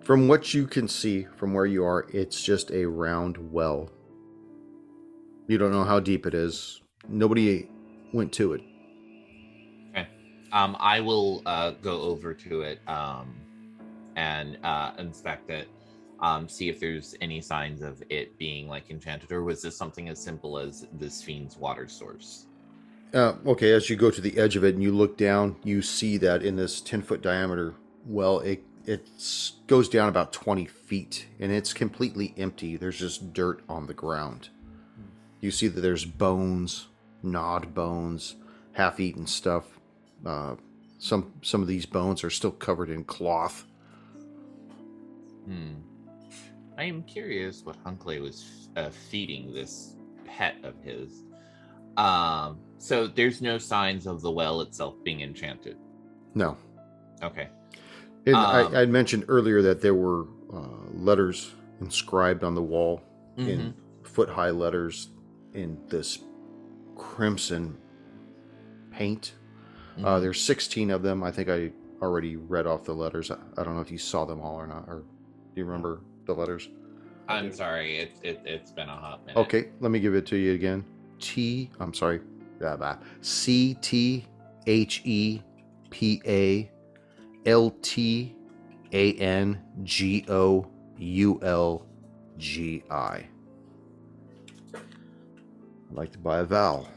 From what you can see from where you are, it's just a round well. You don't know how deep it is. Nobody went to it. Okay. I will go over to it and inspect it. See if there's any signs of it being like enchanted, or was this something as simple as this fiend's water source? Okay, as you go to the edge of it and you look down, you see that in this 10-foot diameter Well, it goes down about 20 feet, and it's completely empty. There's just dirt on the ground. You see that there's bones, gnawed bones, half-eaten stuff. Some of these bones are still covered in cloth. I am curious what Hunkley was feeding this pet of his. So there's no signs of the well itself being enchanted. No. Okay. And I mentioned earlier that there were letters inscribed on the wall in foot-high letters in this crimson paint. There's 16 of them. I think I already read off the letters. I don't know if you saw them all or not, or do you remember the letters? I'm sorry, it's been a hot minute. Okay, let me give it to you again. CTHEPALTANGOULGI. I'd like to buy a vowel.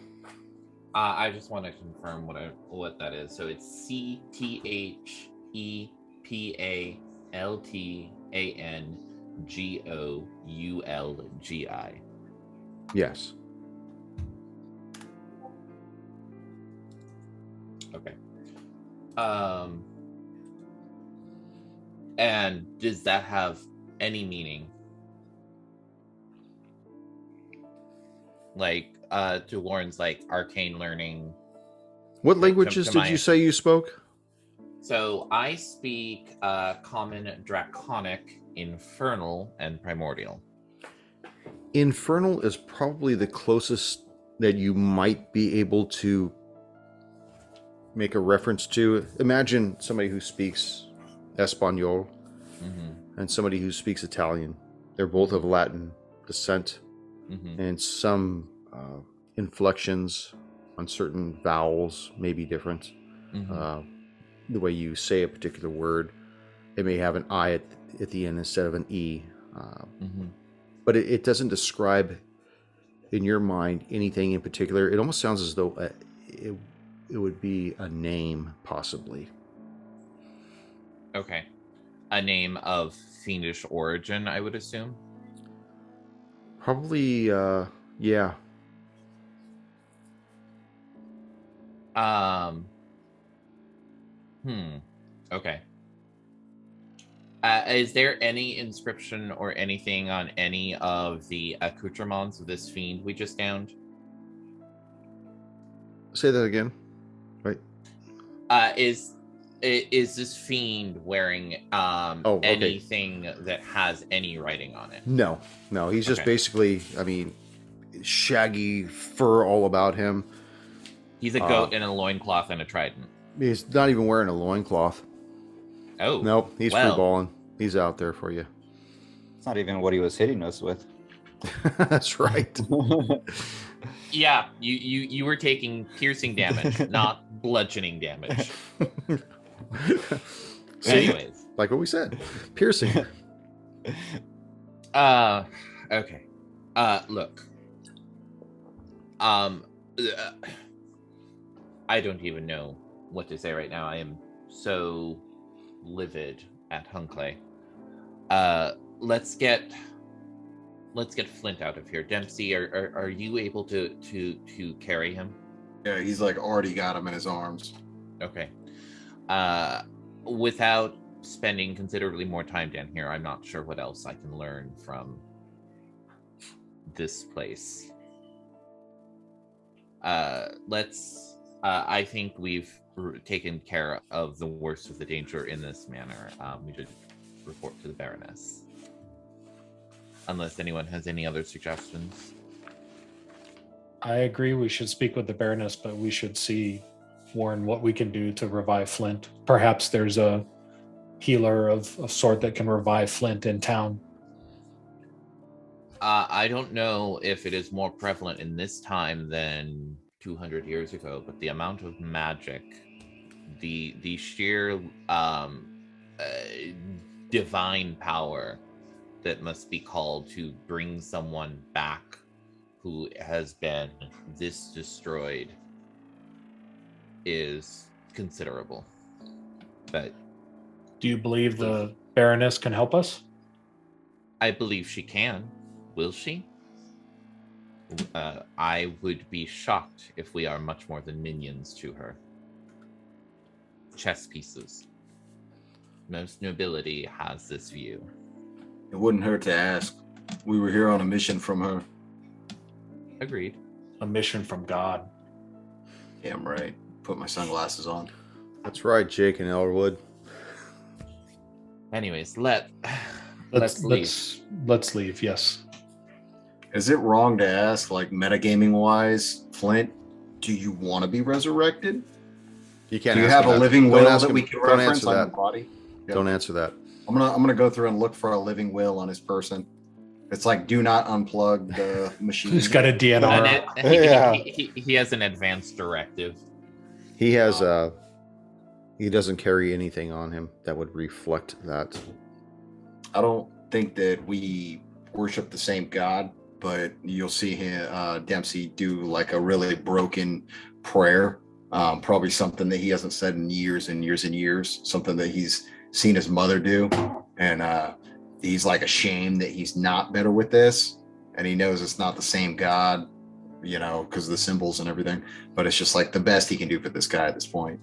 I just want to confirm what that is. So it's CTHEPALTANGOULGI. Yes. Okay. And does that have any meaning? Like, to Lauren's, like, arcane learning. What languages did you say you spoke? So I speak Common, Draconic, Infernal, and Primordial. Infernal is probably the closest that you might be able to make a reference to. Imagine somebody who speaks Espanol and somebody who speaks Italian. They're both of Latin descent, and some inflections on certain vowels may be different. The way you say a particular word, it may have an I at the end instead of an E. But it doesn't describe, in your mind, anything in particular. It almost sounds as though it would be a name, possibly. Okay. A name of fiendish origin, I would assume? Probably, yeah. Okay. Is there any inscription or anything on any of the accoutrements of this fiend we just downed? Say that again. Right. Is this fiend wearing okay. anything that has any writing on it? No. He's just basically, shaggy fur all about him. He's a goat in a loincloth and a trident. He's not even wearing a loincloth. Oh. Nope, he's free balling. He's out there for you. It's not even what he was hitting us with. That's right. Yeah, you were taking piercing damage, not bludgeoning damage. Anyways, like what we said, piercing. Okay. Look. I don't even know what to say right now. I am so livid at Hunkley. Let's get Flint out of here. Dempsey, are you able to carry him? Yeah, he's like already got him in his arms. Okay. Without spending considerably more time down here, I'm not sure what else I can learn from this place. I think we've taken care of the worst of the danger in this manner. We should report to the Baroness. Unless anyone has any other suggestions. I agree we should speak with the Baroness, but we should see, Warren, what we can do to revive Flint. Perhaps there's a healer of sort that can revive Flint in town. I don't know if it is more prevalent in this time than 200 years ago, but the amount of magic, the sheer divine power that must be called to bring someone back who has been this destroyed is considerable. But Do you believe the Baroness can help us? I believe she can. Will she? I would be shocked if we are much more than minions to her. Chess pieces. Most nobility has this view. It wouldn't hurt to ask. We were here on a mission from her. Agreed. A mission from God. Damn right. Put my sunglasses on. That's right, Jake and Elwood. Anyways, let's leave. Let's leave. Yes. Is it wrong to ask, like metagaming wise, Flint, do you want to be resurrected? You can't. Do you ask have him a that. living Don't will ask that him- we can don't reference answer on that. your body? Yeah. Don't answer that. I'm gonna go through and look for a living will on his person. It's like do not unplug the machine. He's got a DNR. And he has an advanced directive. He has he doesn't carry anything on him that would reflect that. I don't think that we worship the same God, but you'll see him, Dempsey do like a really broken prayer. Probably something that he hasn't said in years and years and years. Something that he's seen his mother do, and he's like ashamed that he's not better with this, and he knows it's not the same God, you know, because of the symbols and everything. But it's just like the best he can do for this guy at this point.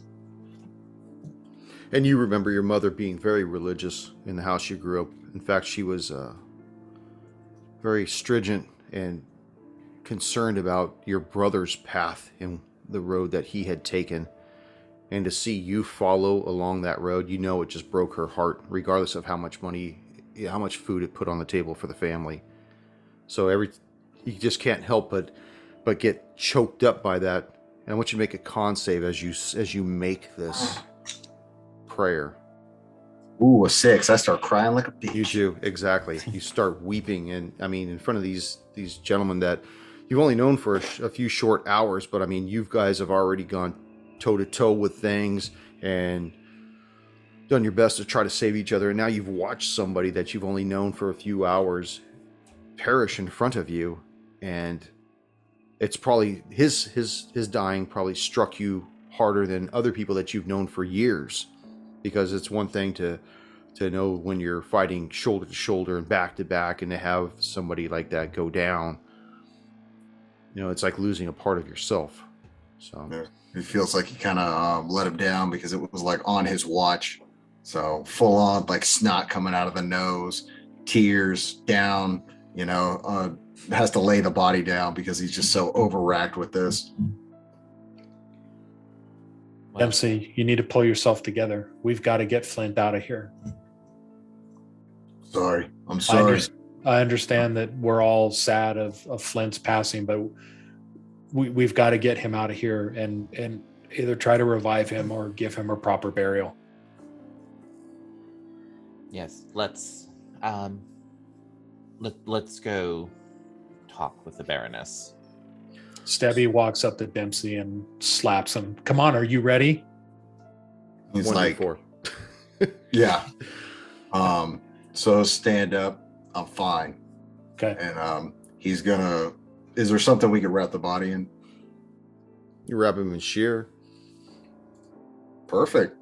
And you remember your mother being very religious in the house you grew up. In fact, she was very stringent and concerned about your brother's path in the road that he had taken. And to see you follow along that road, you know it just broke her heart, regardless of how much money, how much food it put on the table for the family. So you just can't help but get choked up by that. And I want you to make a con save as you make this prayer. Ooh, a 6. I start crying like a bitch. You do, exactly. You start weeping, and I mean, in front of these gentlemen that you've only known for a few short hours, but I mean, you guys have already gone toe to toe with things and done your best to try to save each other. And now you've watched somebody that you've only known for a few hours perish in front of you, and it's probably his dying probably struck you harder than other people that you've known for years. Because it's one thing to know when you're fighting shoulder to shoulder and back to back, and to have somebody like that go down, you know, it's like losing a part of yourself. So Yeah. It feels like he kind of let him down because it was like on his watch. So full on like snot coming out of the nose, tears down, you know, has to lay the body down because he's just so overracked with this. Dempsey, you need to pull yourself together. We've got to get Flint out of here. Sorry. I'm sorry. I understand that we're all sad of Flint's passing, but we've got to get him out of here and either try to revive him or give him a proper burial. Yes, let's go talk with the Baroness. Stebby walks up to Dempsey and slaps him. Come on, are you ready? He's like, 1d4. yeah. So stand up. I'm fine. Okay. And he's gonna. Is there something we could wrap the body in? You wrap him in Schir. Perfect.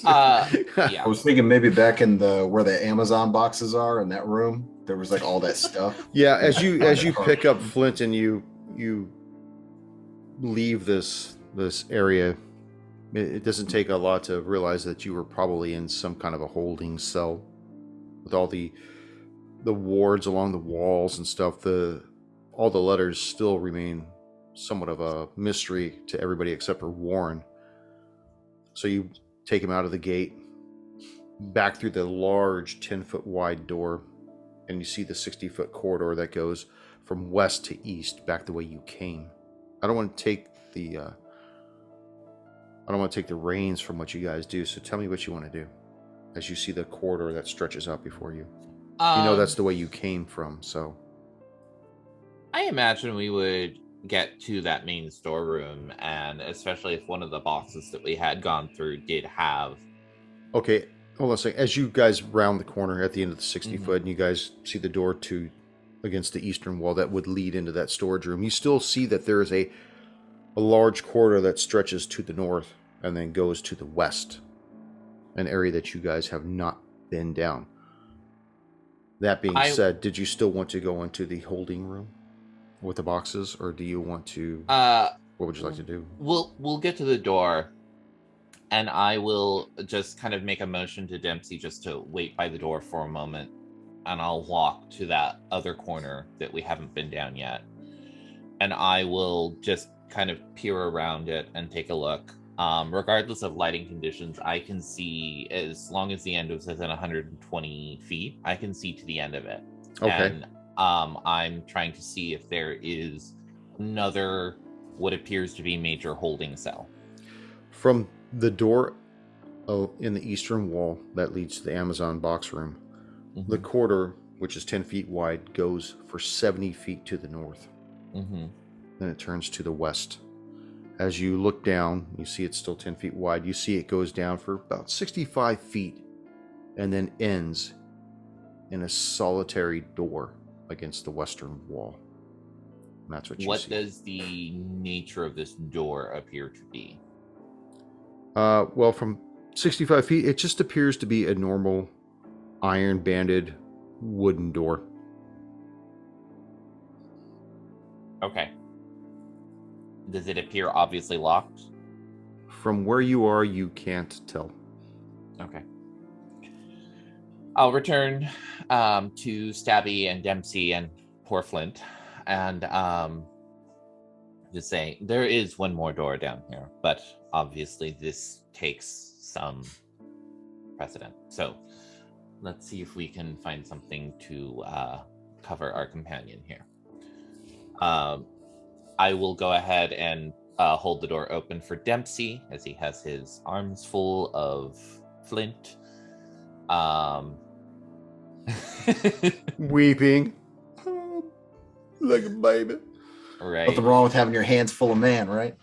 Yeah. I was thinking maybe back in where the Amazon boxes are in that room, there was like all that stuff. Yeah, as you pick up Flint and you leave this area, it doesn't take a lot to realize that you were probably in some kind of a holding cell with all the wards along the walls and stuff. All the letters still remain somewhat of a mystery to everybody except for Warren. So you take him out of the gate, back through the large 10-foot wide door, and you see the 60-foot corridor that goes from west to east, back the way you came. I don't want to take the reins from what you guys do, so tell me what you want to do as you see the corridor that stretches out before you. You know that's the way you came from, so. I imagine we would get to that main storeroom, and especially if one of the boxes that we had gone through did have. Okay, hold on a second. As you guys round the corner at the end of the 60-foot, and you guys see the door against the eastern wall that would lead into that storage room, you still see that there is a large corridor that stretches to the north and then goes to the west. an area that you guys have not been down. That being I- said, did you still want to go into the holding room with the boxes, or do you want to? What would you like to do? We'll get to the door, and I will just kind of make a motion to Dempsey just to wait by the door for a moment, and I'll walk to that other corner that we haven't been down yet, and I will just kind of peer around it and take a look. Regardless of lighting conditions, I can see, as long as the end is within 120 feet, I can see to the end of it. Okay. And I'm trying to see if there is another, what appears to be major holding cell. From the door in the eastern wall that leads to the Amazon box room, the corridor, which is 10 feet wide, goes for 70 feet to the north. Then it turns to the west. As you look down, you see it's still 10 feet wide. You see it goes down for about 65 feet and then ends in a solitary door against the western wall. And that's what you see. What does the nature of this door appear to be? Well, from 65 feet, it just appears to be a normal iron-banded wooden door. Okay. Does it appear obviously locked? From where you are, you can't tell. Okay. I'll return to Stabby and Dempsey and poor Flint, and just say there is one more door down here, but obviously this takes some precedent. So let's see if we can find something to cover our companion here. I will go ahead and hold the door open for Dempsey as he has his arms full of Flint. Weeping. Like a baby. Right. Nothing wrong with having your hands full of man, right?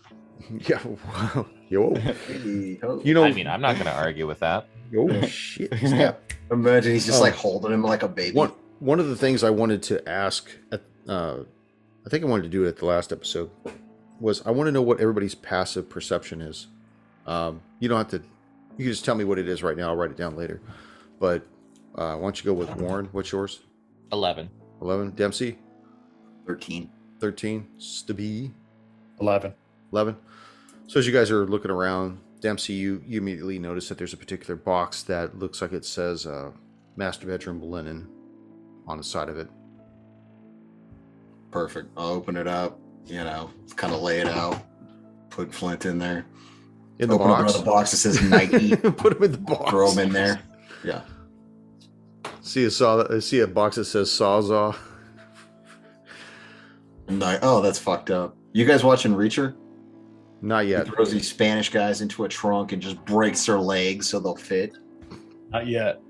Yeah. Wow. Yo. Hey-ho. You know. I mean, I'm not going to argue with that. Oh, shit. Snap. Imagine he's just like holding him like a baby. One of the things I wanted to ask, I think I wanted to do it at the last episode, was I want to know what everybody's passive perception is. You don't have to, you can just tell me what it is right now. I'll write it down later. But why don't you go with Warren? What's yours? 11. 11. Dempsey? 13. 13. Stabby? 11. 11. So as you guys are looking around, Dempsey, you immediately notice that there's a particular box that looks like it says master bedroom linen on the side of it. Perfect. I'll open it up, kind of lay it out, put Flint in there. In the Open box? up the box that says Nike. Put him in the box. Throw him in there. Yeah. See a box that says Sawzall. Oh, that's fucked up. You guys watching Reacher? Not He yet. throws these Spanish guys into a trunk and just breaks their legs so they'll fit. Not yet.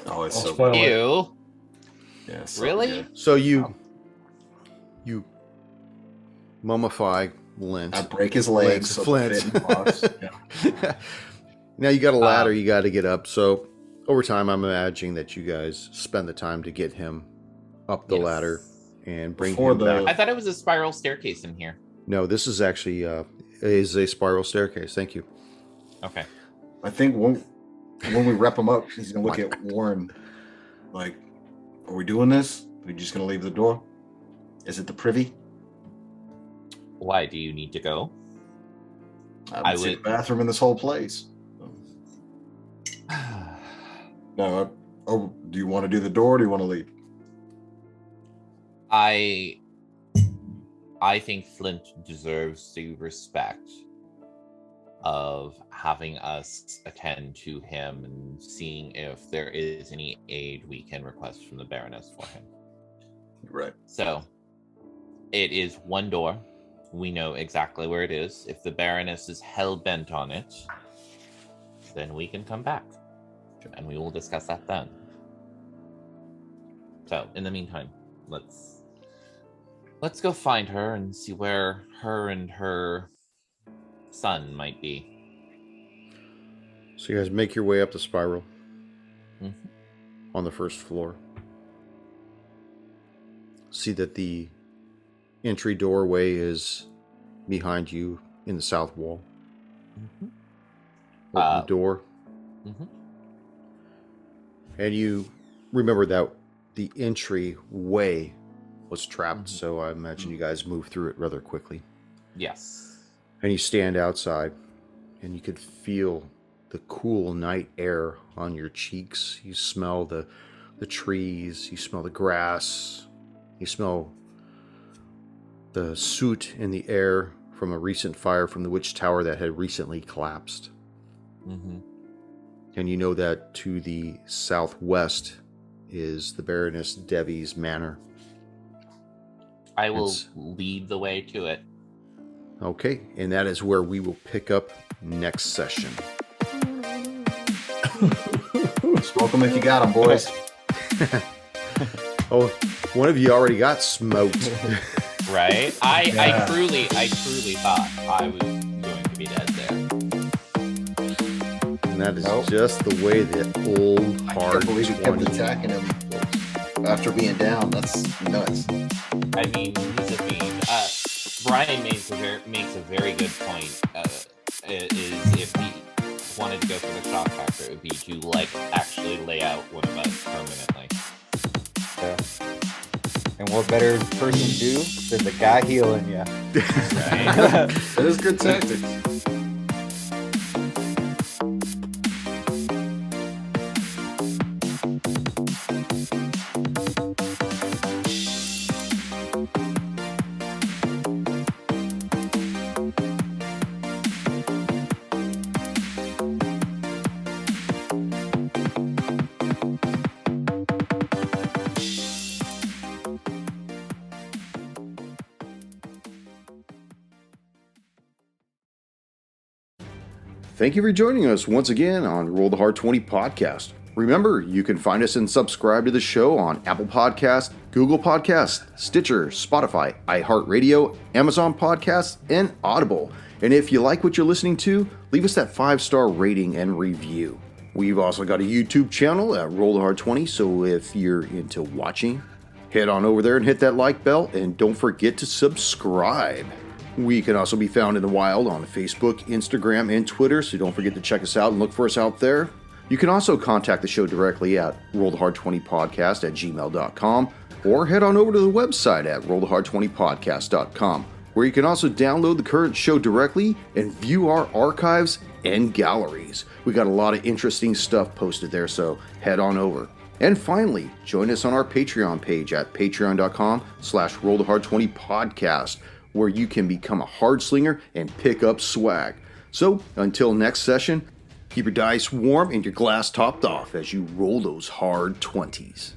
Oh, it's I'll so spoil good. it. Ew. Yeah, so Really? good. So you mummify Lint. I break his legs so Flint. they fit in the box. Yeah. Now you got a ladder you got to get up. So over time, I'm imagining that you guys spend the time to get him up the Yes. ladder and bring Before him the- back. I thought it was a spiral staircase in here. No, this is actually is a spiral staircase. Thank you. Okay. I think when we wrap him up, he's gonna look at Warren like, "Are we doing this? Are we just gonna leave the door? Is it the privy?" Why do you need to go? I would see the bathroom in this whole place. No. Do you want to do the door? Or do you want to leave? I think Flint deserves the respect of having us attend to him and seeing if there is any aid we can request from the Baroness for him. Right. So, it is one door. We know exactly where it is. If the Baroness is hell-bent on it, then we can come back. And we will discuss that then. So, in the meantime, let's go find her and see where her and her son might be. So you guys make your way up the spiral Mhm. on the first floor. See that the entry doorway is behind you in the south wall. Open the door. Mhm. And you remember that the entryway was trapped, so I imagine you guys moved through it rather quickly. Yes. And you stand outside, and you could feel the cool night air on your cheeks. You smell the trees, you smell the grass, you smell the soot in the air from a recent fire from the witch tower that had recently collapsed. Mm-hmm. And you know that to the southwest is the Baroness Devi's manor. I will It's- lead the way to it. Okay, and that is where we will pick up next session. Smoke them if you got them, boys. Oh, one of you already got smoked. Right? I Yeah. truly thought I was going to be dead there. And that is Nope. just the way the old I hard can't believe you kept 20 attacking him after being down. That's nuts. I mean, he's a fiend. Brian makes a very good point. Is if he wanted to go for the shock factor, it would be to like actually lay out one of us permanently. Yeah. And what better person do than the guy healing you? Right? That is good tactics. Thank you for joining us once again on Roll the Hard 20 podcast. Remember, you can find us and subscribe to the show on Apple Podcasts, Google Podcasts, Stitcher, Spotify, iHeartRadio, Amazon Podcasts, and Audible. And if you like what you're listening to, leave us that 5-star rating and review. We've also got a YouTube channel at Roll the Hard 20, so if you're into watching, head on over there and hit that like bell, and don't forget to subscribe. We can also be found in the wild on Facebook, Instagram, and Twitter, so don't forget to check us out and look for us out there. You can also contact the show directly at rollthehard20podcast@gmail.com, or head on over to the website at rollthehard20podcast.com, where you can also download the current show directly and view our archives and galleries. We got a lot of interesting stuff posted there, so head on over. And finally, join us on our Patreon page at patreon.com/rollthehard20podcast, where you can become a hard slinger and pick up swag. So, until next session, keep your dice warm and your glass topped off as you roll those hard 20s.